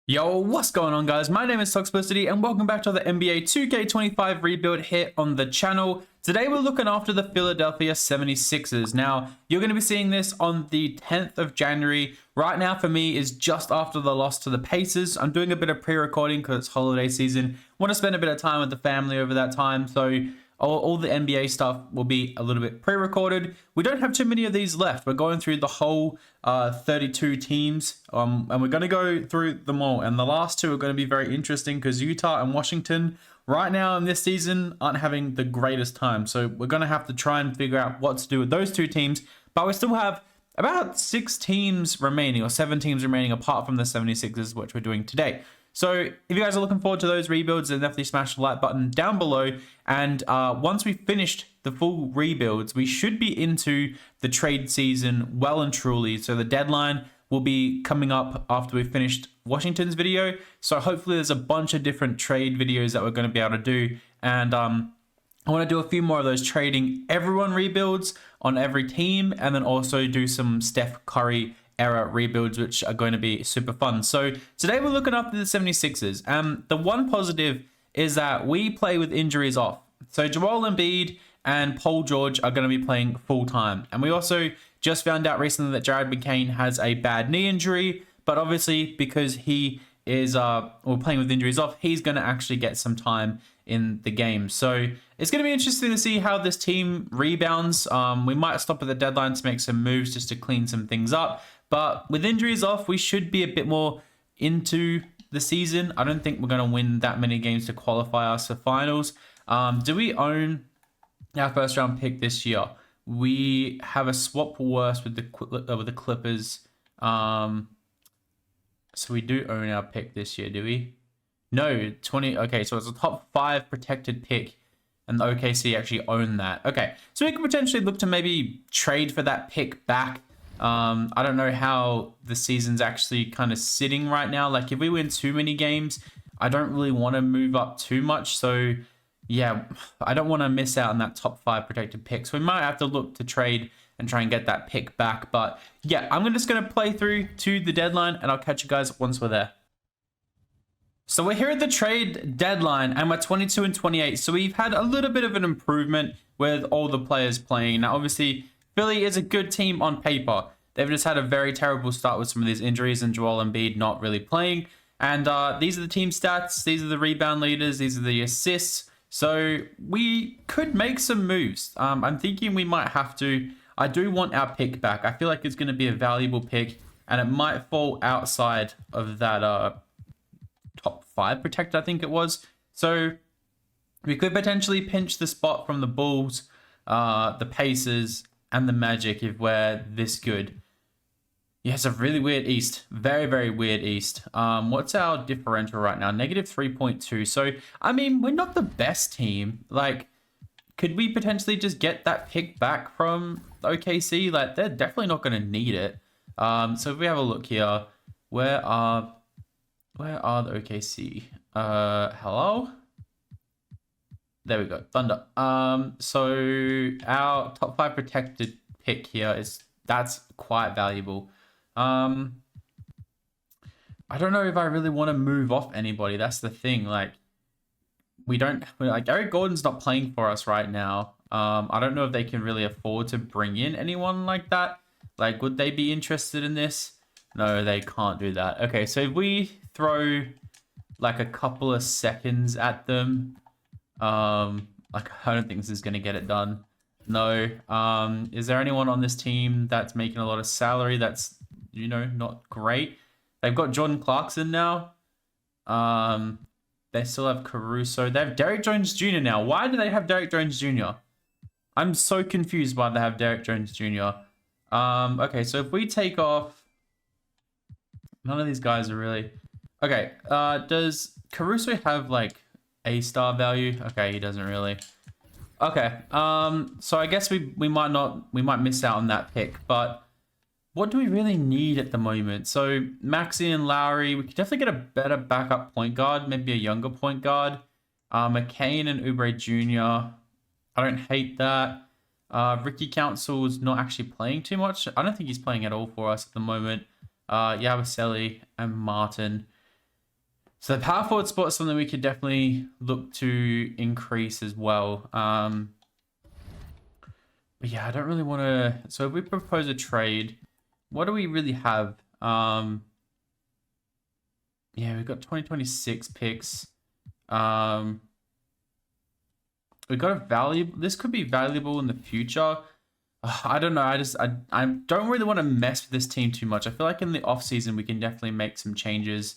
Yo, what's going on, guys? My name is Toxplicity and welcome back to the NBA 2K25 rebuild here on the channel. Today we're looking after the Philadelphia 76ers. Now, you're going to be seeing this on the 10th of January. Right now for me is just after the loss to the Pacers. I'm doing a bit of pre-recording because it's holiday season. Want to spend a bit of time with the family over that time, so all the NBA stuff will be a little bit pre-recorded. We don't have too many of these left. We're going through the whole 32 teams, and we're going to go through them all. And the last two are going to be very interesting because Utah and Washington right now in this season aren't having the greatest time. So we're going to have to try and figure out what to do with those two teams. But we still have about 6 teams remaining, or 7 teams remaining apart from the 76ers, which we're doing today. So if you guys are looking forward to those rebuilds, then definitely smash the like button down below. And once we've finished the full rebuilds, we should be into the trade season well and truly. So the deadline will be coming up after we've finished Washington's video. So hopefully there's a bunch of different trade videos that we're going to be able to do. And I want to do a few more of those trading everyone rebuilds on every team, and then also do some Steph Curry era rebuilds, which are going to be super fun. So today we're looking after the 76ers. The one positive is that we play with injuries off. So Joel Embiid and Paul George are going to be playing full time. And we also just found out recently that Jared McCain has a bad knee injury, but obviously because he is playing with injuries off, he's going to actually get some time in the game. So it's going to be interesting to see how this team rebounds. We might stop at the deadline to make some moves just to clean some things up. But with injuries off, we should be a bit more into the season. I don't think we're going to win that many games to qualify us for finals. Do we own our first round pick this year? We have a swap worse with the Clippers. So we do own our pick this year, do we? No, 20. Okay, so it's a top 5 protected pick, and the OKC actually own that. Okay, so we could potentially look to maybe trade for that pick back. I don't know how the season's actually kind of sitting right now. Like, if we win too many games, I don't really want to move up too much. So yeah, I don't want to miss out on that top 5 protected pick. So we might have to look to trade and try and get that pick back. But yeah, I'm just going to play through to the deadline, and I'll catch you guys once we're there. So we're here at the trade deadline, and we're 22 and 28. So we've had a little bit of an improvement with all the players playing. Now, obviously, Philly is a good team on paper. They've just had a very terrible start with some of these injuries and Joel Embiid not really playing. And these are the team stats. These are the rebound leaders. These are the assists. So we could make some moves. I'm thinking we might have to. I do want our pick back. I feel like it's going to be a valuable pick, and it might fall outside of that top 5 protect, I think it was. So we could potentially pinch the spot from the Bulls, the Pacers, and the Magic if we're this good. Yeah, it's a really weird East. Very, very weird East. What's our differential right now? Negative 3.2. So, I mean, we're not the best team. Like, could we potentially just get that pick back from OKC? Like, they're definitely not going to need it. So if we have a look here, where are the OKC? Hello? There we go. Thunder. So our top 5 protected pick here that's quite valuable. I don't know if I really want to move off anybody. That's the thing. Like, Eric Gordon's not playing for us right now. I don't know if they can really afford to bring in anyone like that. Like, would they be interested in this? No, they can't do that. Okay, so if we throw like a couple of seconds at them, like, I don't think this is going to get it done. No. Is there anyone on this team that's making a lot of salary that's, not great? They've got Jordan Clarkson now. They still have Caruso. They have Derrick Jones Jr. now. Why do they have Derrick Jones Jr.? I'm so confused why they have Derrick Jones Jr. Okay, so if we take off... None of these guys are really... Okay, does Caruso have, like, A-star value? Okay, he doesn't really. Okay, so I guess we might miss out on that pick, but what do we really need at the moment? So Maxey and Lowry, we could definitely get a better backup point guard, maybe a younger point guard. McCain and Oubre Jr. I don't hate that. Ricky Council's not actually playing too much. I don't think he's playing at all for us at the moment. Yabusele and Martin. So the power forward spot is something we could definitely look to increase as well. But yeah, I don't really want to. So if we propose a trade, what do we really have? Yeah, we've got 2026 picks. We got a valuable. This could be valuable in the future. I don't know. I don't really want to mess with this team too much. I feel like in the off season we can definitely make some changes.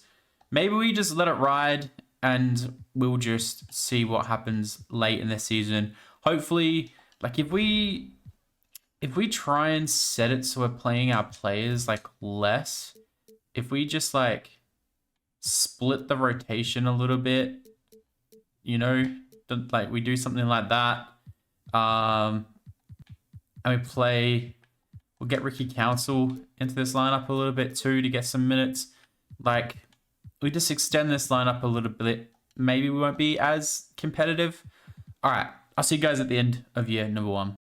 Maybe we just let it ride and we'll just see what happens late in the season. Hopefully, like if we try and set it so we're playing our players like less, if we just like split the rotation a little bit, you know, like we do something like that, and we'll get Ricky Council into this lineup a little bit too to get some minutes. Like we just extend this lineup a little bit. Maybe we won't be as competitive. All right, I'll see you guys at the end of year number 1.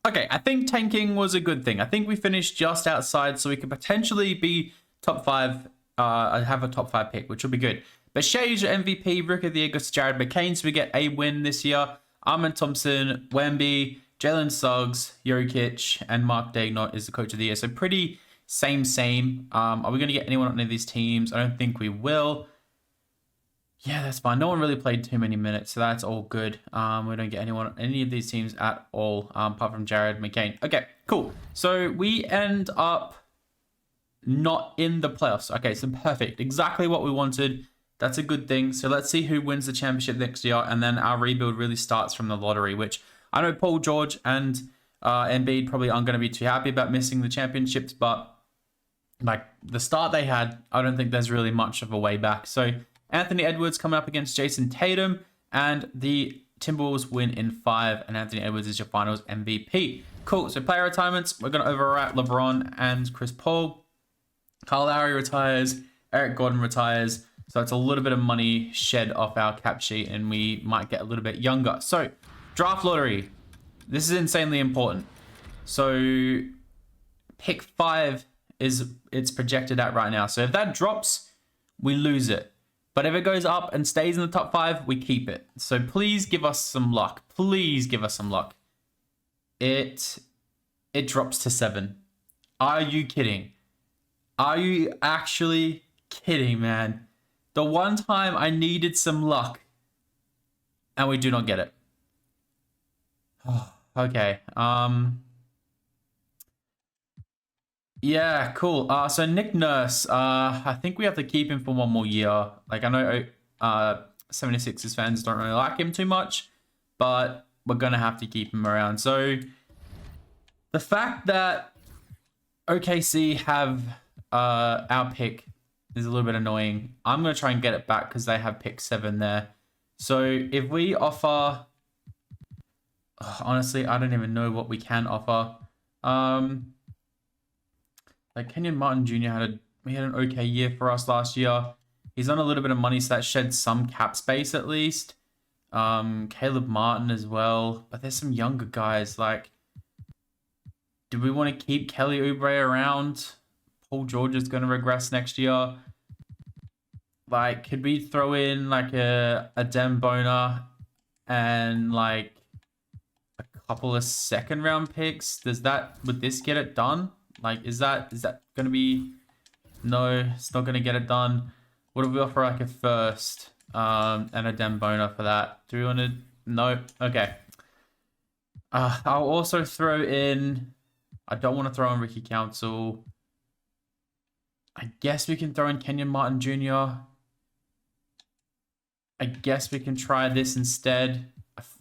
Okay, I think tanking was a good thing. I think we finished just outside, so we could potentially be top 5, have a top 5 pick, which will be good. But Shea's your MVP, Rookie of the Year goes to Jared McCain, so we get a win this year. Armin Thompson, Wemby, Jalen Suggs, Jokic, and Mark Daigneault is the Coach of the Year. So pretty same. Are we going to get anyone on any of these teams? I don't think we will. Yeah, that's fine. No one really played too many minutes, so that's all good. We don't get anyone on any of these teams at all, apart from Jared McCain. Okay, cool. So we end up not in the playoffs. Okay, so perfect. Exactly what we wanted. That's a good thing. So let's see who wins the championship next year, and then our rebuild really starts from the lottery, which I know Paul George and Embiid probably aren't going to be too happy about missing the championships, but like the start they had, I don't think there's really much of a way back. So Anthony Edwards coming up against Jason Tatum, and the Timberwolves win in 5, and Anthony Edwards is your finals MVP. Cool. So player retirements, we're going to overwrite LeBron and Chris Paul. Kyle Lowry retires. Eric Gordon retires. So it's a little bit of money shed off our cap sheet, and we might get a little bit younger. So draft lottery. This is insanely important. So pick 5 is it's projected at right now. So if that drops, we lose it. But if it goes up and stays in the top 5, we keep it. So please give us some luck. Please give us some luck. It drops to 7. Are you kidding? Are you actually kidding, man? The one time I needed some luck, and we do not get it. Okay. Yeah, cool. So Nick Nurse, I think we have to keep him for one more year. Like I know 76ers fans don't really like him too much, but we're gonna have to keep him around. So the fact that OKC have our pick is a little bit annoying. I'm gonna try and get it back because they have pick 7 there. So if we offer, honestly, I don't even know what we can offer. Like Kenyon Martin Jr. had an okay year for us last year. He's on a little bit of money, so that sheds some cap space at least. Caleb Martin as well. But there's some younger guys. Like, do we want to keep Kelly Oubre around? Paul George is going to regress next year. Like, could we throw in like a Dem Boner and like a couple of second round picks? Would this get it done? Like, is that going to be... No, it's not going to get it done. What if we offer like a first and a Dem Boner for that? Do we want to... No? Okay. I'll also throw in... I don't want to throw in Ricky Council. I guess we can throw in Kenyon Martin Jr. I guess we can try this instead.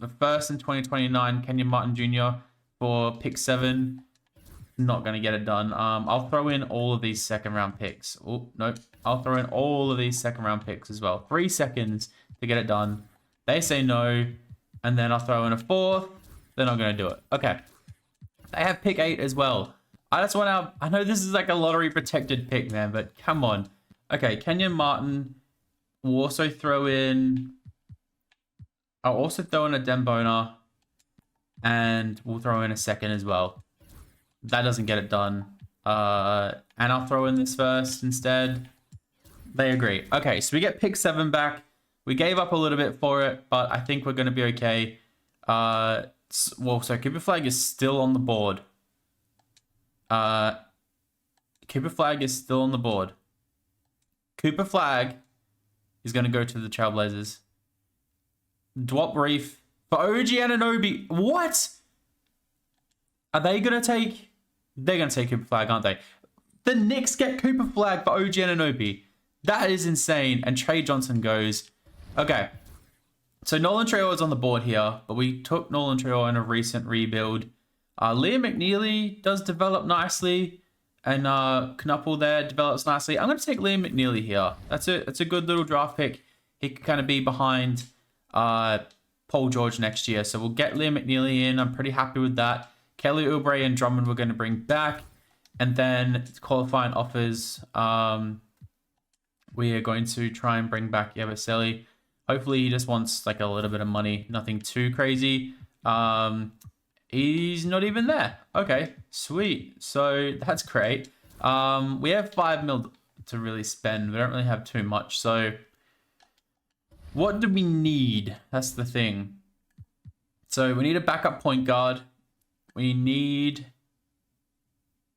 The first in 2029, Kenyon Martin Jr. for pick 7. Not going to get it done. I'll throw in all of these second round picks. Oh, nope. I'll throw in all of these second round picks as well. 3 seconds to get it done. They say no. And then I'll throw in a 4th. They're not going to do it. Okay. They have pick 8 as well. I just want I know this is like a lottery protected pick, man, but come on. Okay, Kenyon Martin. We'll also throw in... I'll also throw in a Dem Boner. And we'll throw in a second as well. That doesn't get it done. And I'll throw in this first instead. They agree. Okay, so we get pick 7 back. We gave up a little bit for it, but I think we're going to be okay. Well, so Cooper Flag is still on the board. Cooper Flag is still on the board. Cooper Flag is going to go to the Trailblazers. Dwop Reef for OG Anunoby. What? Are they going to take... They're going to take Cooper Flag, aren't they? The Knicks get Cooper Flag for OG Anunoby. That is insane. And Trey Johnson goes. Okay. So Nolan Trail is on the board here, but we took Nolan Trail in a recent rebuild. Liam McNeely does develop nicely. And Knuppel there develops nicely. I'm going to take Liam McNeely here. That's a good little draft pick. He could kind of be behind Paul George next year. So we'll get Liam McNeely in. I'm pretty happy with that. Kelly Oubre and Drummond we're going to bring back. And then qualifying offers, we are going to try and bring back Yabusele. Hopefully he just wants like a little bit of money. Nothing too crazy. He's not even there. Okay, sweet. So that's great. We have 5 mil to really spend. We don't really have too much. So what do we need? That's the thing. So we need a backup point guard. We need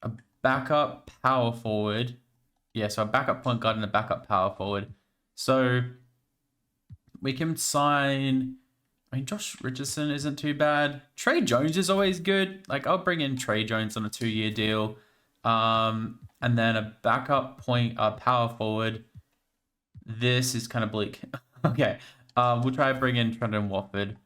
a backup power forward. Yeah, so a backup point guard and a backup power forward. So we can sign... I mean, Josh Richardson isn't too bad. Trey Jones is always good. Like, I'll bring in Trey Jones on a 2-year deal. And then a backup point power forward. This is kind of bleak. Okay. We'll try to bring in Trendon Watford.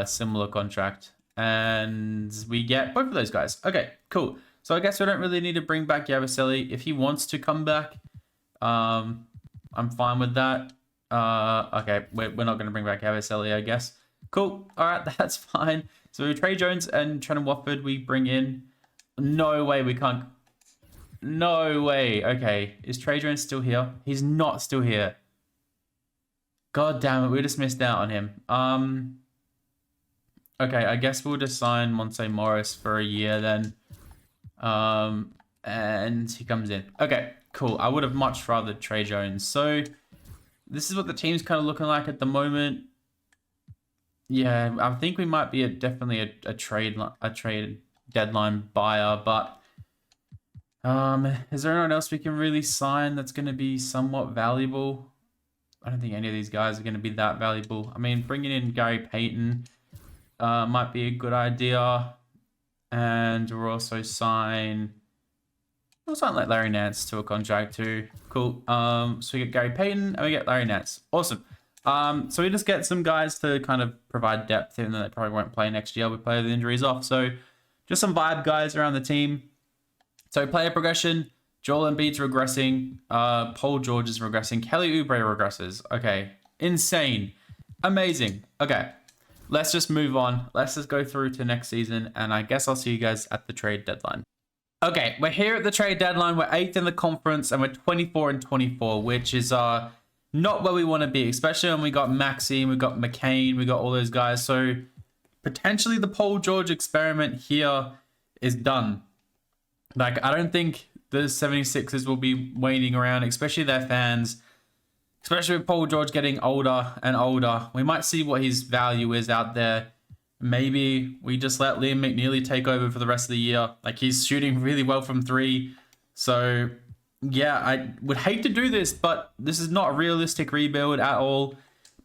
Similar contract. And we get both of those guys. Okay, cool. So I guess we don't really need to bring back Yabusele. If he wants to come back, I'm fine with that. Okay, we're not going to bring back Yabusele, I guess. Cool. All right, that's fine. So Trey Jones and Trendon Watford we bring in. No way we can't. No way. Okay, is Trey Jones still here? He's not still here. God damn it, we just missed out on him. Okay, I guess we'll just sign Monte Morris for a year then. And he comes in. Okay, cool. I would have much rather Trey Jones. So this is what the team's kind of looking like at the moment. Yeah, I think we might be definitely a trade deadline buyer, but is there anyone else we can really sign that's going to be somewhat valuable? I don't think any of these guys are going to be that valuable. I mean, bringing in Gary Payton might be a good idea, and we'll also we'll sign like Larry Nance to a contract too. Cool. So we get Gary Payton and we get Larry Nance. Awesome. So we just get some guys to kind of provide depth, even though they probably won't play next year. We play the injuries off. So just some vibe guys around the team. So player progression, Joel Embiid's regressing. Paul George is regressing. Kelly Oubre regresses. Okay. Insane. Amazing. Okay. Let's just move on. Let's just go through to next season. And I guess I'll see you guys at the trade deadline. Okay. We're here at the trade deadline. We're 8th in the conference and we're 24-24, which is... not where we want to be, especially when we got Maxime, we got McCain, we got all those guys. So potentially the Paul George experiment here is done. Like, I don't think the 76ers will be waiting around, especially their fans, especially with Paul George getting older and older. We might see what his value is out there. Maybe we just let Liam McNeely take over for the rest of the year. Like, he's shooting really well from 3. So... yeah, I would hate to do this, but this is not a realistic rebuild at all.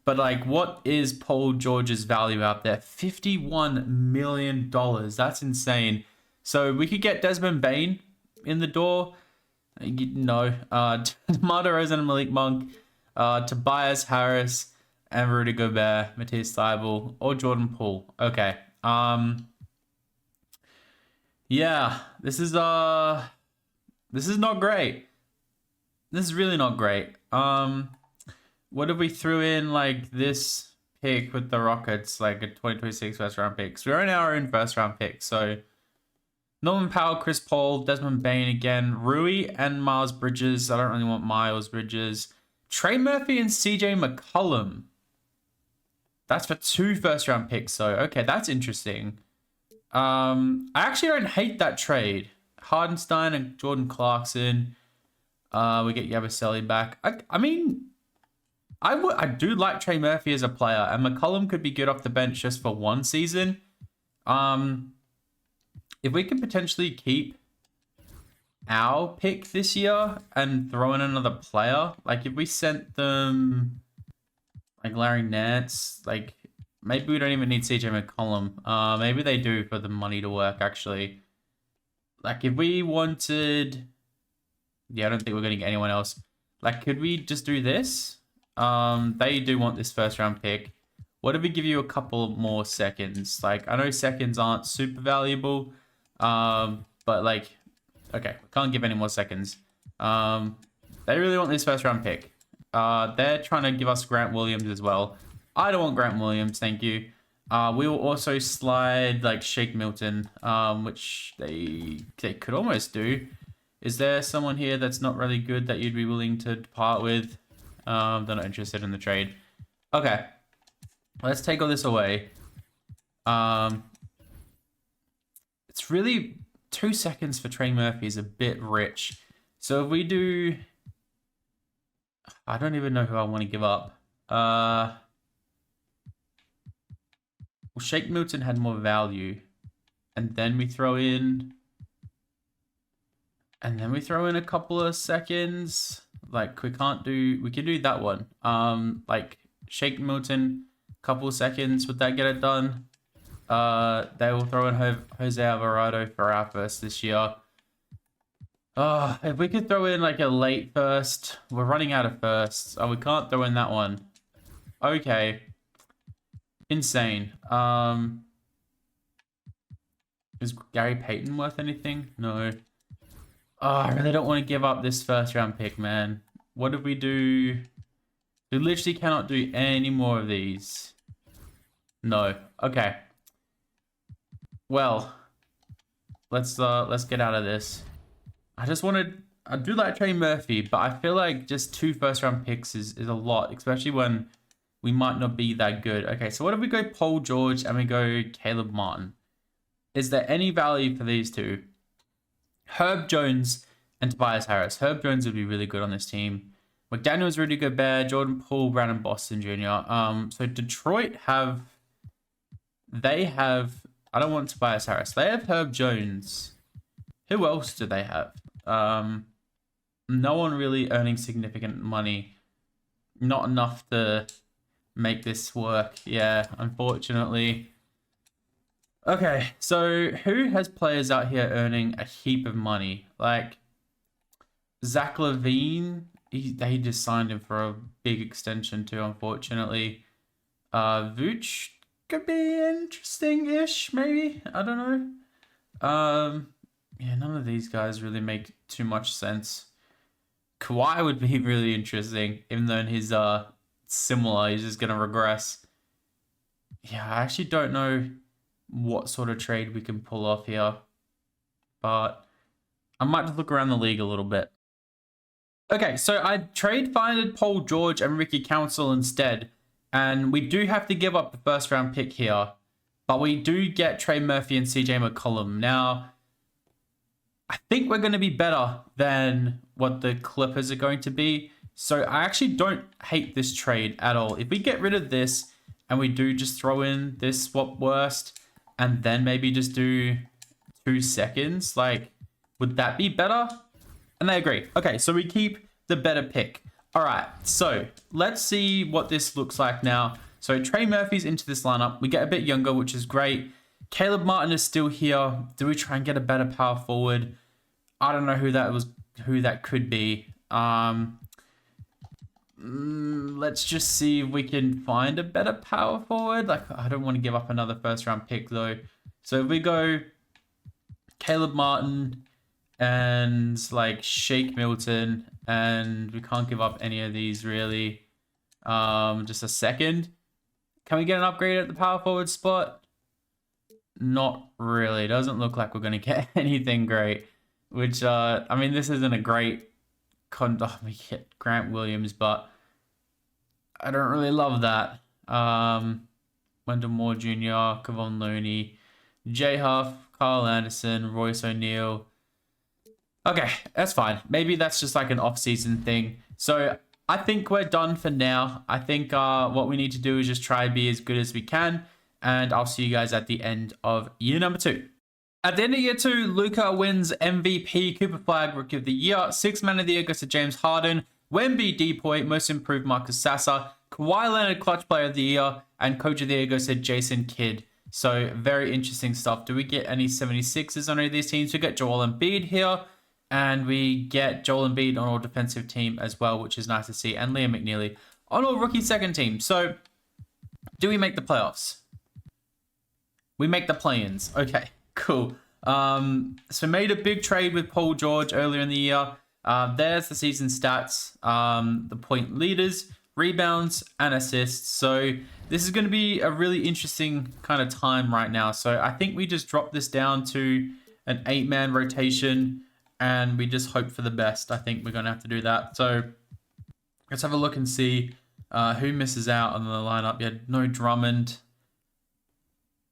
But, like, what is Paul George's value out there? $51 million. That's insane. So we could get Desmond Bane in the door. No. DeMar DeRozan and Malik Monk. Tobias Harris and Rudy Gobert, Matisse Thybulle, or Jordan Poole. Okay. Yeah, this is not great. This is really not great. What if we threw in like this pick with the Rockets, like a 2026 first round pick? So we're in our own first round pick. So Norman Powell, Chris Paul, Desmond Bane again, Rui and Miles Bridges. I don't really want Miles Bridges. Trey Murphy and CJ McCollum. That's for 2 first round picks. So okay, that's interesting. I actually don't hate that trade. Hardenstein and Jordan Clarkson. We get Yabusele back. I mean, I do like Trey Murphy as a player, and McCollum could be good off the bench just for one season. If we can potentially keep our pick this year and throw in another player, like if we sent them like Larry Nance, like maybe we don't even need CJ McCollum. Maybe they do for the money to work actually. Like if we wanted, yeah, I don't think we're gonna get anyone else. Like, could we just do this? They do want this first round pick. What if we give you a couple more seconds? Like, I know seconds aren't super valuable, but like, okay, we can't give any more seconds. They really want this first round pick. They're trying to give us Grant Williams as well. I don't want Grant Williams, thank you. We will also slide like Shake Milton, which they could almost do. Is there someone here that's not really good that you'd be willing to part with? They're not interested in the trade. Okay, let's take all this away. It's really 2 seconds for Trey Murphy is a bit rich. So if we do, I don't even know who I want to give up. Well, Shake Milton had more value, and then we throw in, a couple of seconds. Like we can do that one. Like Shake Milton, couple of seconds. Would that get it done? They will throw in Jose Alvarado for our first this year. If we could throw in like a late first, we're running out of firsts. Oh, we can't throw in that one. Okay. Insane. Is Gary Payton worth anything? No. Oh, I really don't want to give up this first round pick, man. What did we do? We literally cannot do any more of these. No. Okay. Well, let's get out of this. I do like Trey Murphy, but I feel like just 2 first round picks is a lot, especially when we might not be that good. Okay, so what if we go Paul George and we go Caleb Martin? Is there any value for these two? Herb Jones and Tobias Harris. Herb Jones would be really good on this team. McDaniels, Rudy Gobert, Jordan Poole, Brandon Boston Jr. So Detroit I don't want Tobias Harris. They have Herb Jones. Who else do they have? No one really earning significant money. Not enough to make this work. Yeah, unfortunately. Okay, so who has players out here earning a heap of money? Like Zach LaVine, they just signed him for a big extension too, unfortunately. Vooch could be interesting-ish, maybe. I don't know. Yeah, none of these guys really make too much sense. Kawhi would be really interesting, even though he's similar, he's just gonna regress. Yeah, I actually don't know what sort of trade we can pull off here, but I might just look around the league a little bit. Okay, so I trade finded Paul George and Ricky Council instead, and we do have to give up the first round pick here, but we do get Trey Murphy and CJ McCollum. Now, I think we're going to be better than what the Clippers are going to be, so I actually don't hate this trade at all. If we get rid of this and we do just throw in this swap worst, and then maybe just do 2 seconds, like, would that be better? And they agree. Okay, so we keep the better pick. All right, so let's see what this looks like now. So Trey Murphy's into this lineup. We get a bit younger, which is great. Caleb Martin is still here. Do we try and get a better power forward? I don't know who that could be. Let's just see if we can find a better power forward. Like, I don't want to give up another first round pick though. So if we go Caleb Martin and like Shake Milton, and we can't give up any of these really. Just a second. Can we get an upgrade at the power forward spot? Not really. Doesn't look like we're going to get anything great. Which, I mean, this isn't a great we get Grant Williams, but I don't really love that. Wendell Moore Jr., Kevon Looney, J. Huff, Carl Anderson, Royce O'Neal. Okay, that's fine. Maybe that's just like an off-season thing. So I think we're done for now. I think what we need to do is just try and be as good as we can. And I'll see you guys at the end of year number 2. At the end of year 2, Luka wins MVP, Cooper Flag, Rookie of the Year. Sixth Man of the Year goes to James Harden. Wemby, Depoy, Most Improved Marcus Sasser. Kawhi Leonard, Clutch Player of the Year. And Coach of the Year goes to Jason Kidd. So very interesting stuff. Do we get any 76ers on any of these teams? We get Joel Embiid here. And we get Joel Embiid on all defensive team as well, which is nice to see. And Liam McNeely on all rookie second team. So do we make the playoffs? We make the play-ins. Okay, cool. So made a big trade with Paul George earlier in the year. There's the season stats, the point leaders, rebounds, and assists. So this is going to be a really interesting kind of time right now. So I think we just drop this down to an 8-man rotation and we just hope for the best. I think we're going to have to do that. So let's have a look and see who misses out on the lineup. Yeah, no Drummond.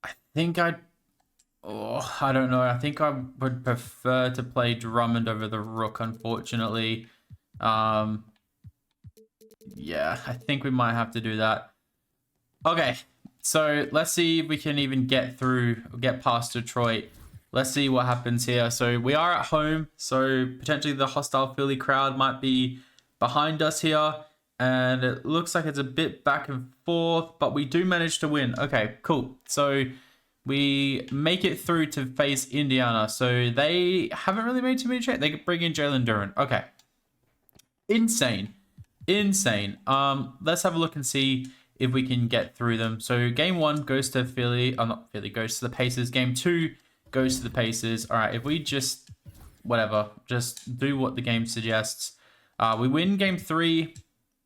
I don't know. I think I would prefer to play Drummond over the Rook, unfortunately. Yeah, I think we might have to do that. Okay, so let's see if we can even get past Detroit. Let's see what happens here. So we are at home, so potentially the hostile Philly crowd might be behind us here. And it looks like it's a bit back and forth, but we do manage to win. Okay, cool. So we make it through to face Indiana. So they haven't really made too many trades. They could bring in Jalen Duren. Okay. Insane. Let's have a look and see if we can get through them. So game 1 goes to Philly. Not Philly, goes to the Pacers. Game 2 goes to the Pacers. All right, if we just, just do what the game suggests. We win game 3.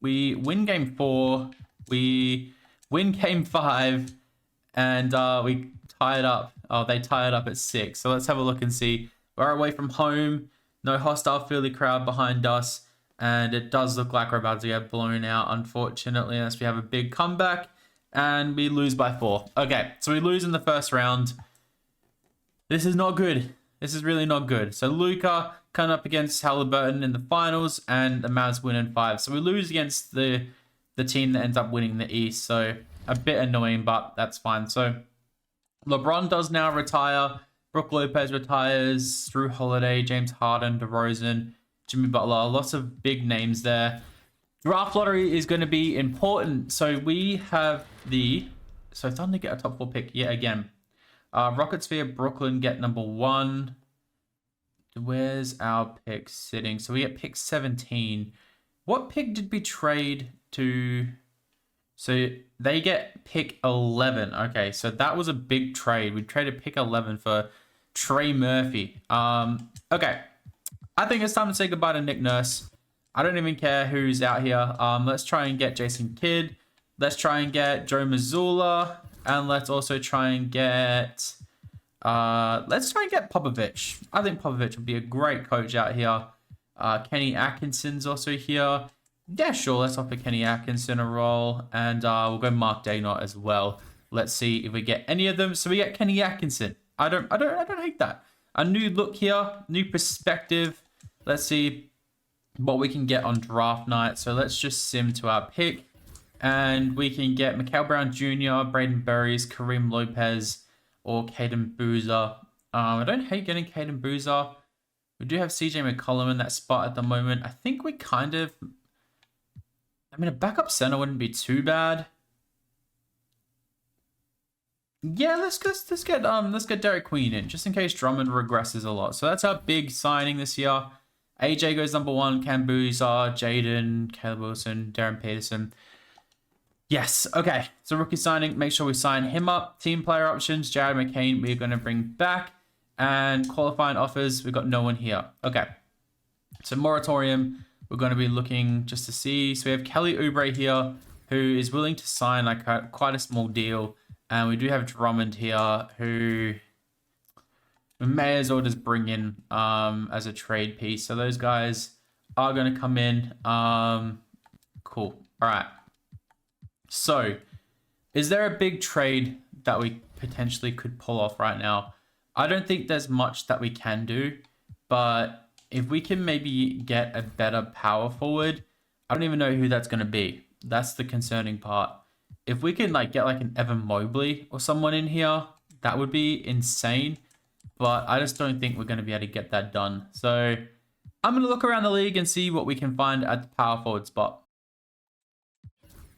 We win game 4. We win game 5. And we tie it up. Oh, they tie it up at 6. So let's have a look and see. We're away from home. No hostile Philly crowd behind us. And it does look like we're about to get blown out, unfortunately, unless we have a big comeback. And we lose by 4. Okay, so we lose in the first round. This is not good. This is really not good. So Luka coming up against Halliburton in the finals, and the Mavs win in 5. So we lose against the team that ends up winning the East. So a bit annoying, but that's fine. So LeBron does now retire. Brook Lopez retires. Drew Holiday, James Harden, DeRozan, Jimmy Butler. Lots of big names there. Draft lottery is going to be important. So we have so it's time to get a top 4 pick yet again. Rockets via Brooklyn get number 1. Where's our pick sitting? So we get pick 17. What pick did we trade to? So they get pick 11. Okay, so that was a big trade. We traded pick 11 for Trey Murphy. Okay, I think it's time to say goodbye to Nick Nurse. I don't even care who's out here. Let's try and get Jason Kidd. Let's try and get Joe Mazzulla. And let's also try and get Popovich. I think Popovich would be a great coach out here. Kenny Atkinson's also here. Yeah, sure. Let's offer Kenny Atkinson a role, and we'll go Mark Dagnott as well. Let's see if we get any of them. So we get Kenny Atkinson. I don't hate that. A new look here, new perspective. Let's see what we can get on draft night. So let's just sim to our pick. And we can get Mikal Brown Jr., Braden Berries, Kareem Lopez, or Caden Boozer. I don't hate getting Caden Boozer. We do have CJ McCollum in that spot at the moment. I think we a backup center wouldn't be too bad. Yeah, let's get Derek Queen in, just in case Drummond regresses a lot. So that's our big signing this year. AJ goes number 1, Cam Boozer, Jaden, Caleb Wilson, Darren Peterson. Yes, okay. So rookie signing, make sure we sign him up. Team player options, Jared McCain, we're going to bring back. And qualifying offers, we've got no one here. Okay. So moratorium, we're going to be looking just to see. So we have Kelly Oubre here, who is willing to sign like quite a small deal. And we do have Drummond here, who we may as well just bring in as a trade piece. So those guys are going to come in. Cool. All right. So, is there a big trade that we potentially could pull off right now? I don't think there's much that we can do, but if we can maybe get a better power forward, I don't even know who that's going to be. That's the concerning part. If we can like get like an Evan Mobley or someone in here, that would be insane. But I just don't think we're going to be able to get that done. So I'm going to look around the league and see what we can find at the power forward spot.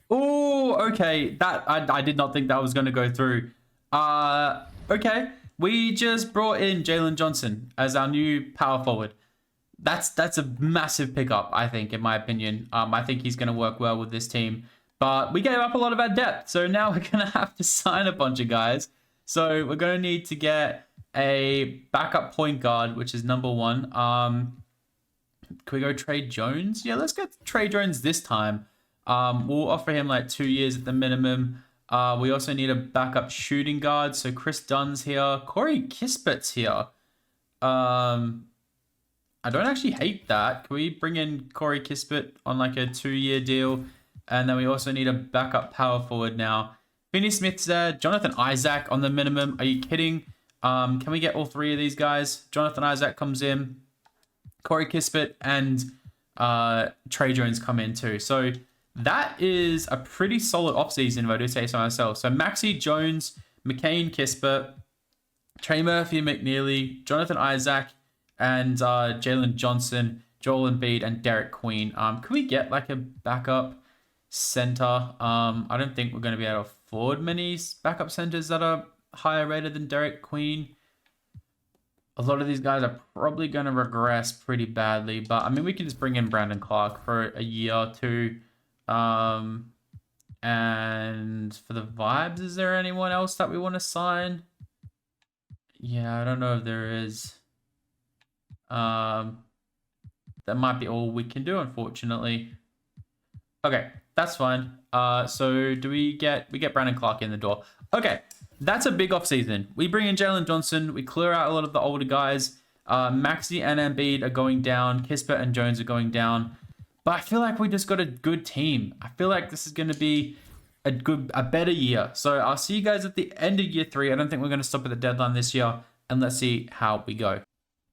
Oh, okay. That I did not think that was going to go through. Okay. We just brought in Jalen Johnson as our new power forward. That's a massive pickup, I think, in my opinion. I think he's going to work well with this team. But we gave up a lot of our depth, so now we're going to have to sign a bunch of guys. So we're going to need to get a backup point guard, which is number one. Can we go Trey Jones? Yeah, let's get Trey Jones this time. We'll offer him like 2 years at the minimum. We also need a backup shooting guard. So Chris Dunn's here. Corey Kispert's here. I don't actually hate that. Can we bring in Corey Kispert on like a 2-year deal? And then we also need a backup power forward now. Finney Smith's there. Jonathan Isaac on the minimum. Are you kidding? Can we get all 3 of these guys? Jonathan Isaac comes in. Corey Kispert and Trey Jones come in too. So that is a pretty solid offseason, if I do say so myself. So Maxey Jones, McCain Kispert, Trey Murphy McNeely, Jonathan Isaac, and Jalen Johnson, Joel Embiid, and Derek Queen. Can we get like a backup center? I don't think we're going to be able to afford many backup centers that are higher rated than Derek Queen. A lot of these guys are probably going to regress pretty badly, but I mean, we can just bring in Brandon Clark for a year or two. And for the vibes, is there anyone else that we want to sign? Yeah, I don't know if there is. That might be all we can do, unfortunately. Okay, that's fine. So do we get Brandon Clark in the door? Okay, that's a big offseason. We bring in Jalen Johnson. We clear out a lot of the older guys. Maxey and Embiid are going down. Kispert and Jones are going down. But I feel like we just got a good team. I feel like this is going to be a better year. So I'll see you guys at the end of year 3. I don't think we're going to stop at the deadline this year. And let's see how we go.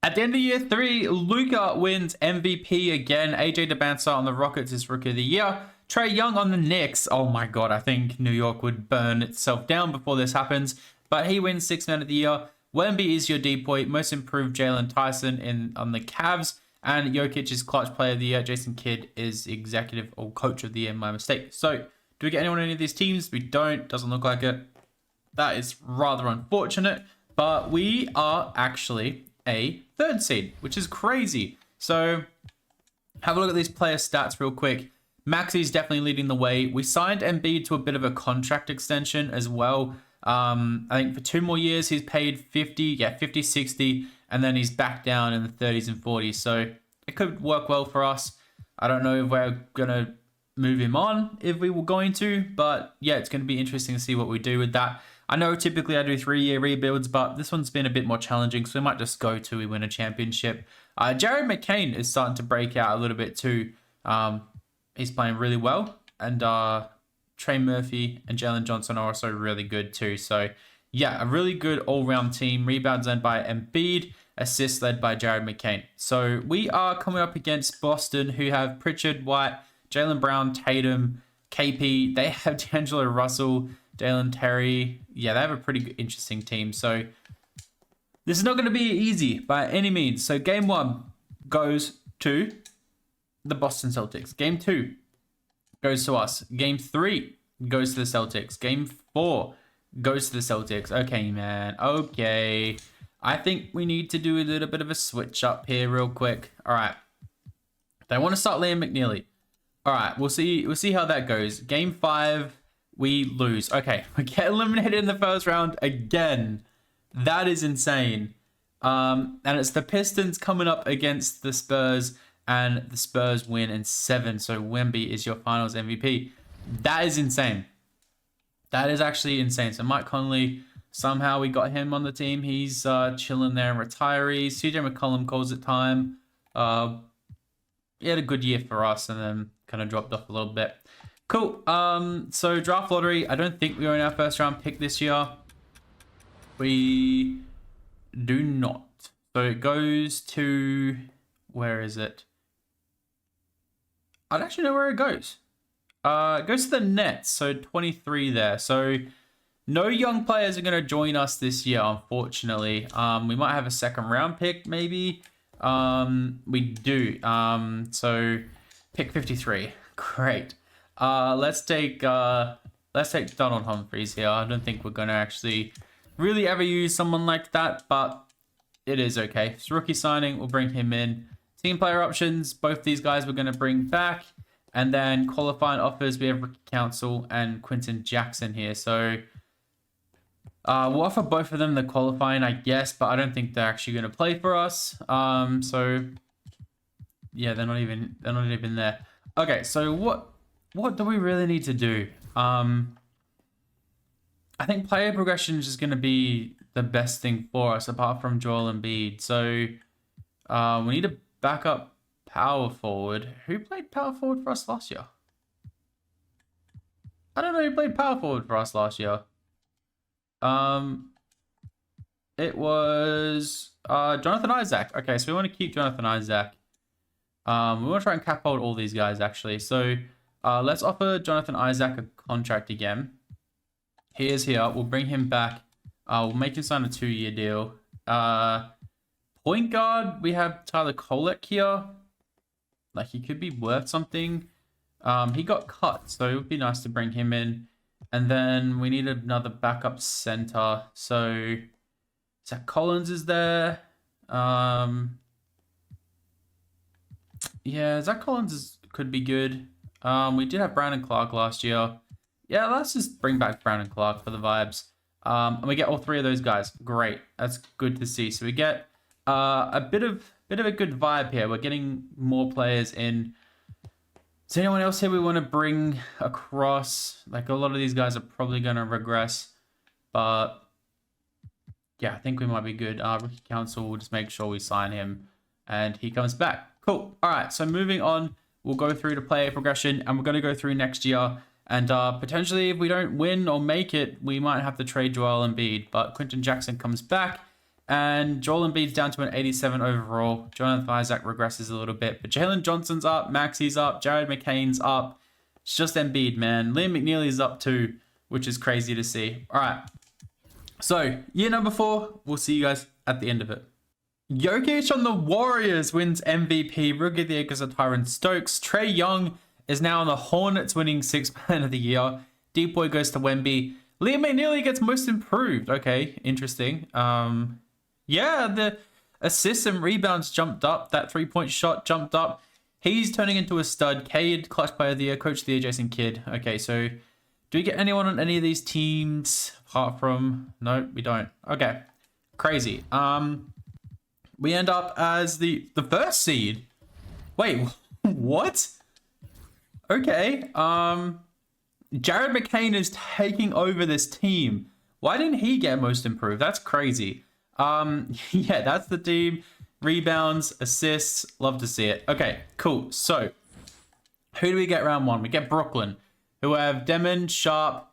At the end of year 3, Luka wins MVP again. AJ Debunker on the Rockets is Rookie of the Year. Trae Young on the Knicks. Oh my god, I think New York would burn itself down before this happens. But he wins Sixth Man of the Year. Wemby is your D-point. Most improved Jalen Tyson on the Cavs. And Jokic is Clutch Player of the Year. Jason Kidd is Executive or Coach of the Year. My mistake. So, do we get anyone in any of these teams? We don't. Doesn't look like it. That is rather unfortunate. But we are actually a 3rd seed, which is crazy. So, have a look at these player stats real quick. Maxey's definitely leading the way. We signed Embiid to a bit of a contract extension as well. I think for 2 more years, he's paid 50, 60, and then he's back down in the 30s and 40s. So it could work well for us. I don't know if we're going to move him on, if we were going to, but yeah, it's going to be interesting to see what we do with that. I know typically I do 3-year rebuilds, but this one's been a bit more challenging, so we might just go till we win a championship. Jared McCain is starting to break out a little bit too. He's playing really well, and Trey Murphy and Jalen Johnson are also really good too. So yeah, a really good all-round team. Rebounds led by Embiid, assists led by Jared McCain. So we are coming up against Boston, who have Pritchard, White, Jaylen Brown, Tatum, KP. They have D'Angelo Russell, Dalen Terry. Yeah, they have a pretty interesting team. So this is not going to be easy by any means. So game 1 goes to the Boston Celtics. Game 2 goes to us. Game 3 goes to the Celtics. Game 4 goes to the Celtics. Okay, man. Okay. I think we need to do a little bit of a switch up here real quick. All right. They want to start Liam McNeely. All right. We'll see how that goes. Game 5, we lose. Okay. We get eliminated in the first round again. That is insane. And it's the Pistons coming up against the Spurs, and the Spurs win in 7. So Wemby is your finals MVP. That is insane. That is actually insane. So Mike Conley, somehow we got him on the team. He's chilling there in retirees. CJ McCollum calls it time. He had a good year for us and then kind of dropped off a little bit. Cool. So draft lottery. I don't think we are in our first round pick this year. We do not. So it goes to Where is it? I don't actually know where it goes. It goes to the Nets, so 23 there. So no young players are going to join us this year, unfortunately. We might have a second round pick, maybe. We do. So pick 53. Great. Let's take Donald Humphries here. I don't think we're going to actually really ever use someone like that, but it is okay. It's rookie signing. We'll bring him in. Team player options. Both these guys we're going to bring back. And then qualifying offers, we have Rookie Council and Quinton Jackson here. So we'll offer both of them the qualifying, I guess, but I don't think they're actually going to play for us. So yeah, they're not even there. Okay, so what do we really need to do? I think player progression is just going to be the best thing for us, apart from Joel Embiid. So we need a backup power forward. Who played power forward for us last year? I don't know who played power forward for us last year. It was Jonathan Isaac. Okay, so we want to keep Jonathan Isaac. We want to try and cap hold all these guys, actually. So let's offer Jonathan Isaac a contract again. He is here. We'll bring him back. We'll make him sign a 2-year deal. Point guard, we have Tyler Kolek here. Like, he could be worth something. He got cut, so it would be nice to bring him in. And then we need another backup center. So Zach Collins is there. Yeah, Zach Collins could be good. We did have Brandon Clark last year. Yeah, let's just bring back Brandon Clark for the vibes. And we get all 3 of those guys. Great. That's good to see. So we get a bit of a good vibe here. We're getting more players in. Is there anyone else here we want to bring across? Like, a lot of these guys are probably going to regress. But yeah, I think we might be good. Rookie Council, we'll just make sure we sign him and he comes back. Cool. All right, so moving on, we'll go through to player progression, and we're going to go through next year. And potentially, if we don't win or make it, we might have to trade Joel Embiid. But Quinton Jackson comes back, and Joel Embiid's down to an 87 overall. Jonathan Isaac regresses a little bit, but Jalen Johnson's up, Maxi's up, Jared McCain's up. It's just Embiid, man. Liam McNeely's up too, which is crazy to see. All right. So, year number 4, we'll see you guys at the end of it. Jokic on the Warriors wins MVP. Rookie of the Year goes to Tyron Stokes. Trae Young is now on the Hornets, winning 6th Man of the Year. Deep Boy goes to Wemby. Liam McNeely gets most improved. Okay, interesting. Yeah, the assists and rebounds jumped up. That 3-point shot jumped up. He's turning into a stud. Cade, Clutch Player of the Year. Coach of the Year, Jason Kidd. Okay, so do we get anyone on any of these teams apart from... No, we don't. Okay, crazy. We end up as the first seed. Wait, what? Okay. Jared McCain is taking over this team. Why didn't he get most improved? That's crazy. Yeah, that's the team. Rebounds, assists. Love to see it. Okay, cool. So, who do we get round 1? We get Brooklyn, who have Demon, Sharp,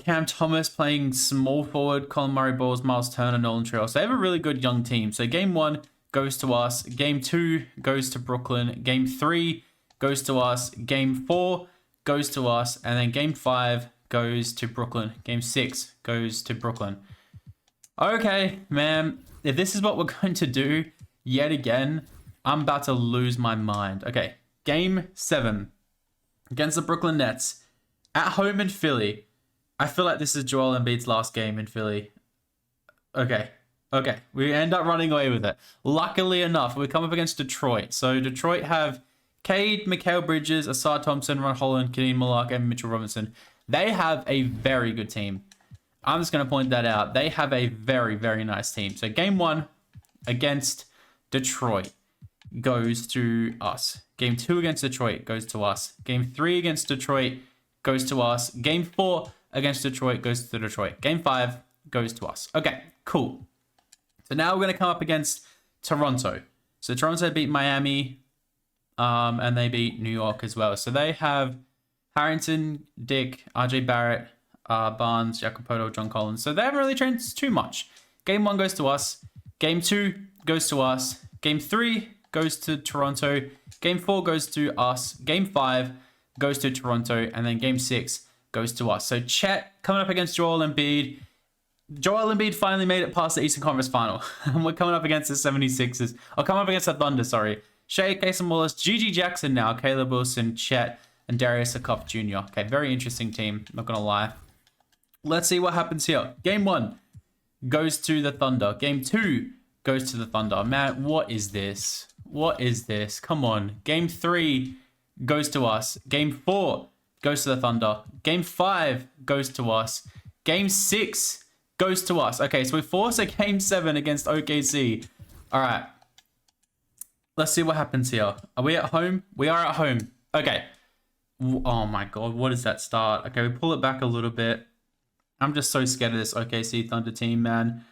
Cam Thomas playing small forward, Colin Murray Balls, Miles Turner, Nolan Trail. So they have a really good young team. So game 1 goes to us. Game 2 goes to Brooklyn. Game 3 goes to us. Game 4 goes to us. And then game 5 goes to Brooklyn. Game 6 goes to Brooklyn. Okay, man. If this is what we're going to do yet again, I'm about to lose my mind. Okay, game 7 against the Brooklyn Nets at home in Philly. I feel like this is Joel Embiid's last game in Philly. Okay. We end up running away with it. Luckily enough, we come up against Detroit. So Detroit have Cade, Mikal Bridges, Asar Thompson, Ron Holland, Kenny Malak, and Mitchell Robinson. They have a very good team. I'm just going to point that out. They have a very, very nice team. So game 1 against Detroit goes to us. Game 2 against Detroit goes to us. Game 3 against Detroit goes to us. Game 4 against Detroit goes to Detroit. Game 5 goes to us. Okay, cool. So now we're going to come up against Toronto. So Toronto beat Miami, and they beat New York as well. So they have Harrington, Dick, RJ Barrett, Barnes, Jacopoto, John Collins. So they haven't really changed too much. Game 1 goes to us. Game 2 goes to us. Game 3 goes to Toronto. Game 4 goes to us. Game 5 goes to Toronto. And then Game 6 goes to us. So Chet coming up against Joel Embiid. Joel Embiid finally made it past the Eastern Conference Final. And we're coming up against the 76ers. Or coming up against the Thunder, sorry. Shea, Casey Wallace, Gigi Jackson now, Caleb Wilson, Chet, and Darius Akoff Jr. Okay, very interesting team, not going to lie. Let's see what happens here. Game 1 goes to the Thunder. Game 2 goes to the Thunder. Man, what is this? What is this? Come on. Game 3 goes to us. Game 4 goes to the Thunder. Game 5 goes to us. Game 6 goes to us. Okay, so we force a Game 7 against OKC. All right. Let's see what happens here. Are we at home? We are at home. Okay. Oh my God, what is that start? Okay, we pull it back a little bit. I'm just so scared of this OKC Thunder team, man.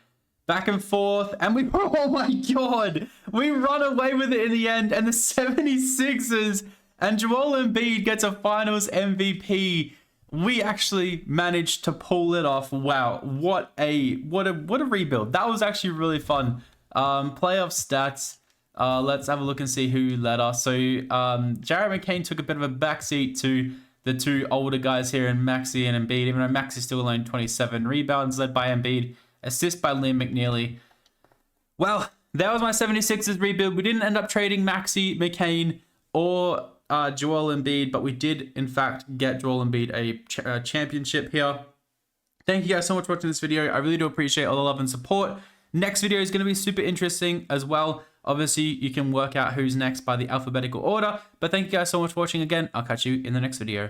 Back and forth, and we, oh my God, we run away with it in the end, and the 76ers and Joel Embiid gets a finals MVP. We actually managed to pull it off. Wow, what a rebuild. That was actually really fun. Playoff stats. Let's have a look and see who led us. So Jared McCain took a bit of a backseat to the two older guys here in Maxey and Embiid, even though Maxey still alone 27. Rebounds led by Embiid. Assist by Liam McNeely. Well, that was my 76ers rebuild. We didn't end up trading Maxey, McCain, or Joel Embiid, but we did, in fact, get Joel Embiid a championship here. Thank you guys so much for watching this video. I really do appreciate all the love and support. Next video is going to be super interesting as well. Obviously, you can work out who's next by the alphabetical order. But thank you guys so much for watching again. I'll catch you in the next video.